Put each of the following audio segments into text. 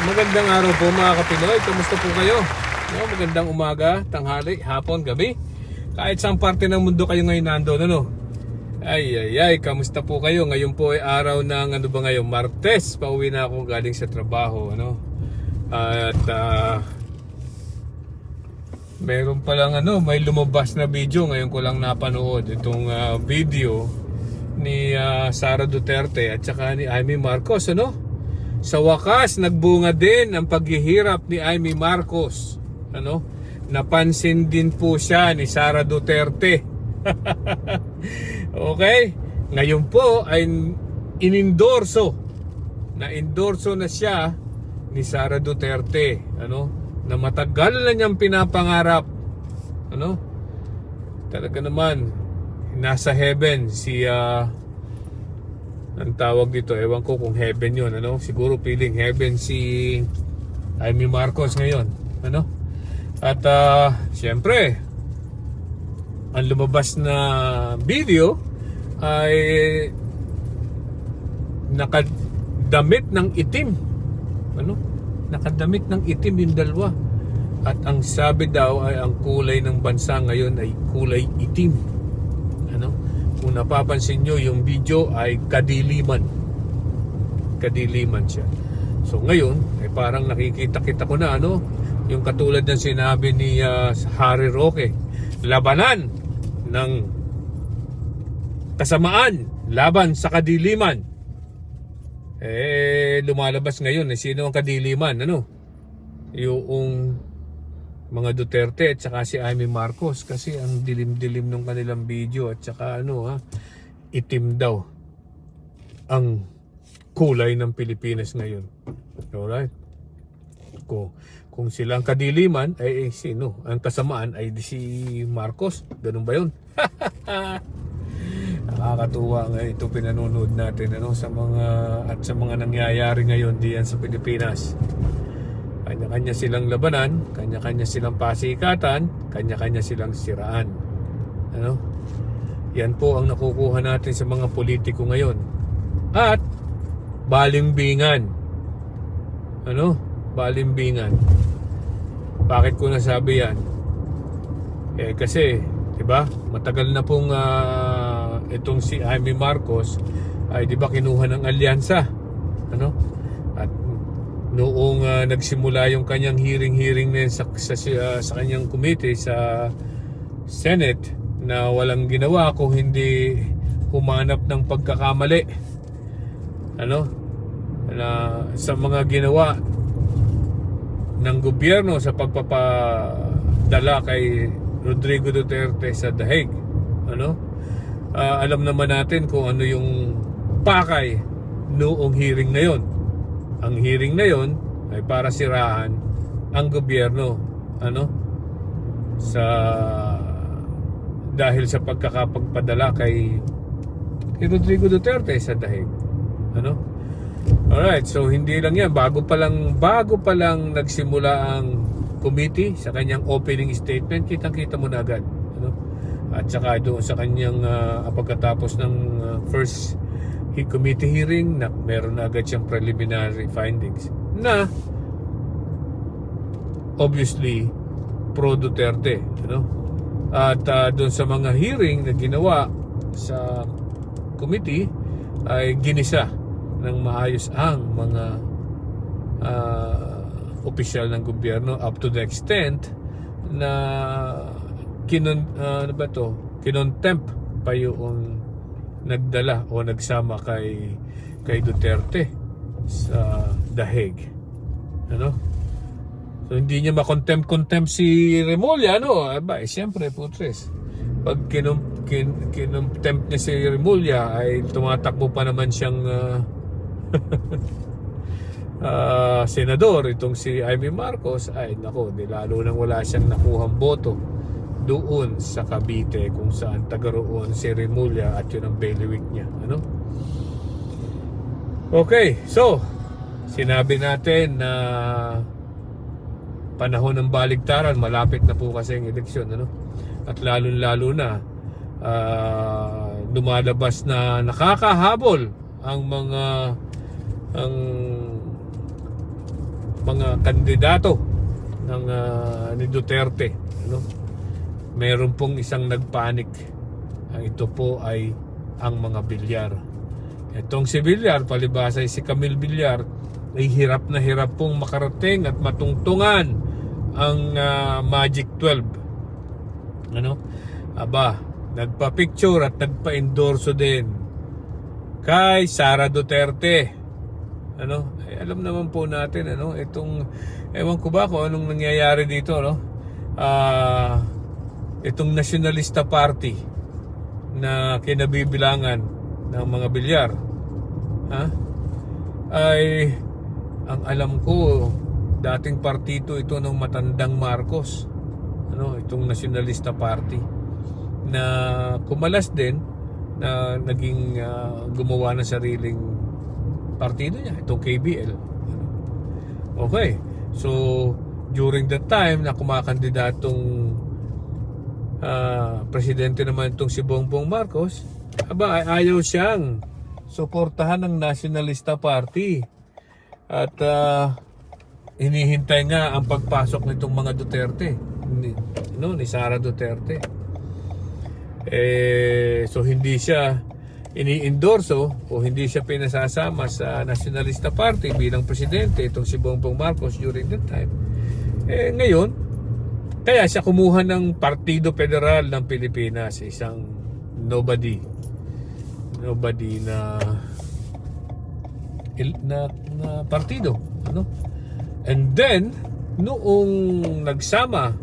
Magandang araw po mga Kapinoy. Kamusta po kayo? No, magandang umaga, tanghali, hapon, gabi. Kahit saan parte ng mundo kayo ngayon nandoon, ano? Ay, kamusta po kayo? Ngayon po ay araw ng ano ba ngayon? Martes. Pauwi na ako galing sa trabaho, ano? At meron pa lang may lumabas na video. Ngayon ko lang napanood itong video ni Sara Duterte at saka ni Amy Marcos, ano? Sa wakas, nagbunga din ang paghihirap ni Amy Marcos. Ano? Napansin din po siya ni Sara Duterte. Okay? Ngayon po ay na-endorso na siya ni Sara Duterte. Ano? Na matagal na niyang pinapangarap. Ano? Talaga naman, nasa heaven si ang tawag dito, ewan ko kung heaven yun, ano? Siguro feeling heaven si Amy Marcos ngayon, ano? At siyempre, ang lumabas na video ay nakadamit ng itim, ano? Nakadamit ng itim yung dalawa. At ang sabi daw ay ang kulay ng bansa ngayon ay kulay itim, ano? Kung napapansin nyo, yung video ay kadiliman siya. So ngayon ay parang nakikita ko na, ano, yung katulad ng sinabi ni Harry Roque, labanan ng kasamaan laban sa kadiliman. Lumalabas ngayon sino ang kadiliman, ano? Yung mga Duterte at saka si Amy Marcos, kasi ang dilim-dilim ng kanilang video at saka itim daw ang kulay ng Pilipinas ngayon. Alright? Kung sila ang kadiliman, ay sino? Ang kasamaan ay si Marcos. Ganun ba yun? Nakakatuwa nga ito pinanonood natin, ano, sa mga nangyayari ngayon diyan sa Pilipinas. Kanya-kanya silang labanan, kanya-kanya silang pasikatan, kanya-kanya silang siraan. Ano? Yan po ang nakukuha natin sa mga politiko ngayon. At balimbingan. Ano? Balimbingan. Bakit ko nasabi yan? Kasi, 'di ba? Matagal na pong itong si Amy Marcos ay 'di ba kinuha ng alyansa. Ano? Noong nagsimula yung kanyang hearing na sa kanyang committee sa Senate, na walang ginawa kung hindi humanap ng pagkakamali, ano, na sa mga ginawa ng gobyerno sa pagpapadala kay Rodrigo Duterte sa The Hague. Ano, alam naman natin kung ano yung pakay noong hearing na yon. Ang hearing na yon ay para sirahan ang gobyerno, ano, dahil sa pagkakapagpadala kay Rodrigo Duterte sa Dahig, ano. Alright, so hindi lang yan, bago pa lang nagsimula ang committee sa kanyang opening statement, kitang-kita mo na agad, ano. At saka doon sa kanyang pagkatapos ng first committee hearing, na meron na agad siyang preliminary findings na obviously pro Duterte, ano? At doon sa mga hearing na ginawa sa committee ay ginisa ng maayos ang mga opisyal ng gobyerno, up to the extent na kinontempt pa yung nagdala o nagsama kay Duterte sa The Hague, ano. So hindi niya makontempt si Remulla, ano. Siyempre putres, pag kinontempt niya si Remulla ay tumatakbo pa naman siyang senador. Itong si Amy Marcos ay nako, lalo nang wala siyang nakuhang boto doon sa Cavite, kung saan taga roon si Remulla at yun ang bailiwick niya, ano. Okay, so sinabi natin na panahon ng baligtaran, malapit na po kasi ang eleksyon, ano. At lalo na lumalabas na nakakahabol ang mga kandidato ng ni Duterte, ano? Meron pong isang nagpanik. Ito po ay ang mga Villar. Itong si Villar, palibhasa ay si Camille Villar, ay hirap na hirap pong makarating at matungtungan ang Magic 12. Ano? Aba, nagpa-picture at nagpa-endorso din kay Sara Duterte. Ano? Alam naman po natin, ano, itong, ewan ko ba kung anong nangyayari dito, no? Itong Nationalista Party na kinabibilangan ng mga Villar, ay ang alam ko dating partido ito ng matandang Marcos, ano, itong Nationalista Party na kumalas din na naging gumawa ng sariling partido niya, itong KBL. Okay, so during that time na kumakandidatong presidente naman itong si Bongbong Marcos, aba, ayaw siyang suportahan ng Nationalista Party at hinihintay nga ang pagpasok nitong mga Duterte, ni Sara Duterte. So hindi siya ini-endorso o hindi siya pinasasama sa Nationalista Party bilang presidente itong si Bongbong Marcos during that time. Ngayon, kaya siya kumuha ng Partido Federal ng Pilipinas, isang nobody na partido, ano? And then noong nagsama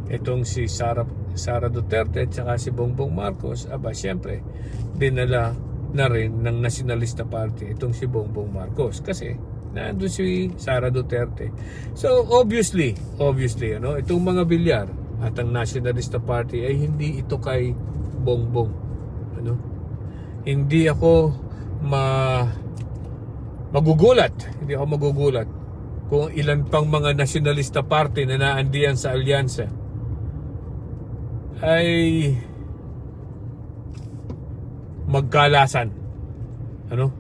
itong si Sara Duterte at saka si Bongbong Marcos, aba siyempre dinala na rin ng Nationalista Party itong si Bongbong Marcos kasi nandun si Sara Duterte. So obviously, ano, itong mga Villar at ang Nationalista Party ay hindi ito kay Bongbong, ano. Hindi ako magugulat kung ilan pang mga Nationalista Party na naandiyan sa alyansa ay magkalasan, ano,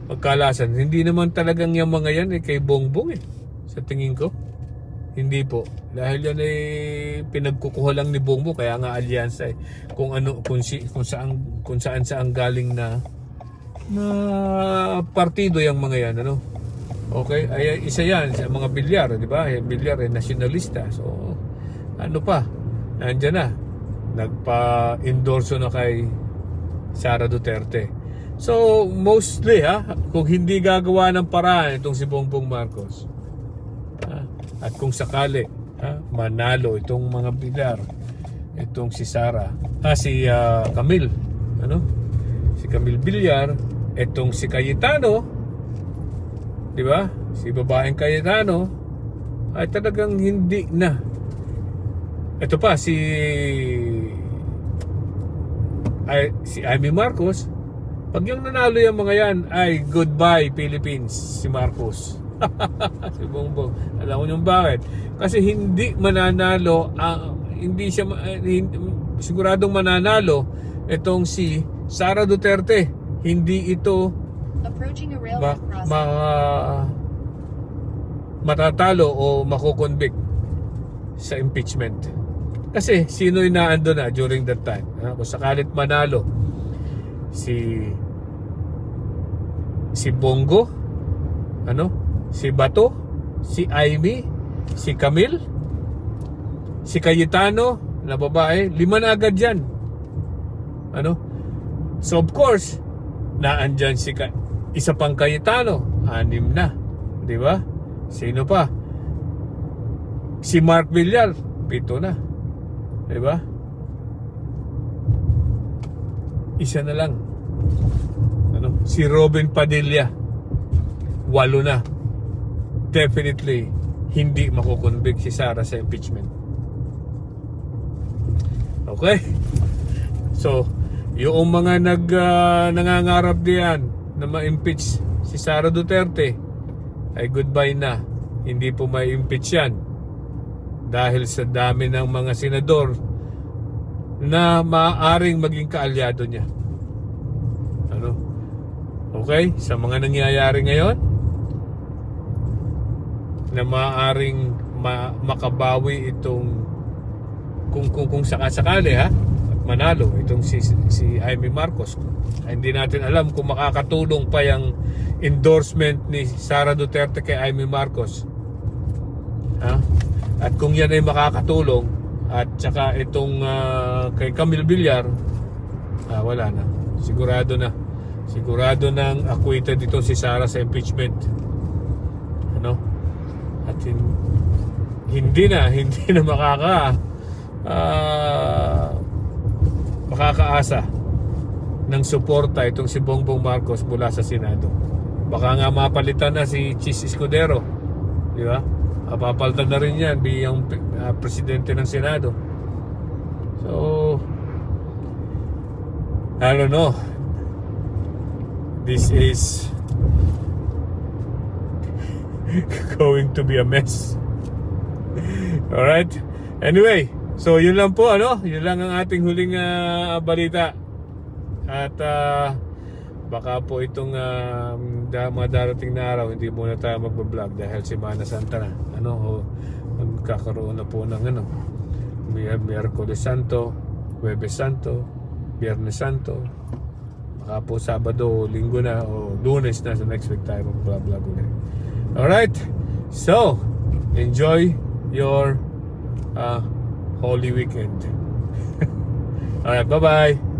magkalasan. Hindi naman talagang yung mga yan kay Bongbong sa tingin ko. Hindi po, dahil yan ay pinagkukuha lang ni Bongbong, kaya nga alyansa kung saan galing na partido yung mga yan, ano. Okay, ay isa yan sa mga Villar, di ba? Villar ay nationalista. So ano pa, nandiyan na, nagpa-endorso na kay Sara Duterte. So mostly kung hindi gagawa ng paraan itong si Bongbong Marcos, at kung sakali manalo itong mga Villar, itong si Sara, si Camille, ano? Si Camille Villar, itong si Cayetano, di ba? Si babaeng Cayetano ay talagang hindi na. Ito pa si Amy Marcos, pag yung nanalo yung mga yan ay goodbye Philippines si Marcos. Si Bongbong, alam mo yung bakit? Kasi hindi mananalo, hindi siya siguradong mananalo itong si Sara Duterte. Hindi ito matatalo o makukonvict sa impeachment. Kasi sino yung naando na during that time? Kung sakalit manalo si Bongo, ano? Si Bato, si Amy, si Camille, si Cayetano na babae, 5 na agad yan. Ano? So of course, naandyan isa pang Cayetano, 6 na. Di ba? Sino pa? Si Mark Villar, 7 na. Di ba? Isa na lang. Ano? Si Robin Padilla, 8 na. Definitely hindi makukonvict si Sara sa impeachment. Okay? So, yung mga nangangarap diyan na ma-impeach si Sara Duterte ay goodbye na. Hindi po ma-impeach yan dahil sa dami ng mga senador na maaaring maging kaalyado niya. Ano? Okay? Sa mga nangyayari ngayon, na maaaring makabawi itong kung sakasakali ha, at manalo itong si Jaime Marcos. Hindi natin alam kung makakatulong pa yung endorsement ni Sara Duterte kay Jaime Marcos ha? At kung yan ay makakatulong, at saka itong kay Camille Villar, wala na, sigurado nang acquitted dito si Sara sa impeachment, ano? At hindi na makakaasa ng suporta itong si Bongbong Marcos mula sa Senado. Baka nga mapalitan na si Chis Escudero, di ba? Mapapalitan na rin yan bilang presidente ng Senado. So I don't know, this is going to be a mess. Alright, anyway, so yun lang po, yun lang ang ating huling balita. At baka po itong mga darating na araw hindi muna tayo magbablog dahil Semana Santa na, magkakaroon na po ng Miyerkules Santo, Huwebes Santo, Biyernes Santo, baka po Sabado, Linggo na o Lunes na sa next week tayo mag-vlog ulit. Alright, so enjoy your Holy Weekend. Alright, bye-bye.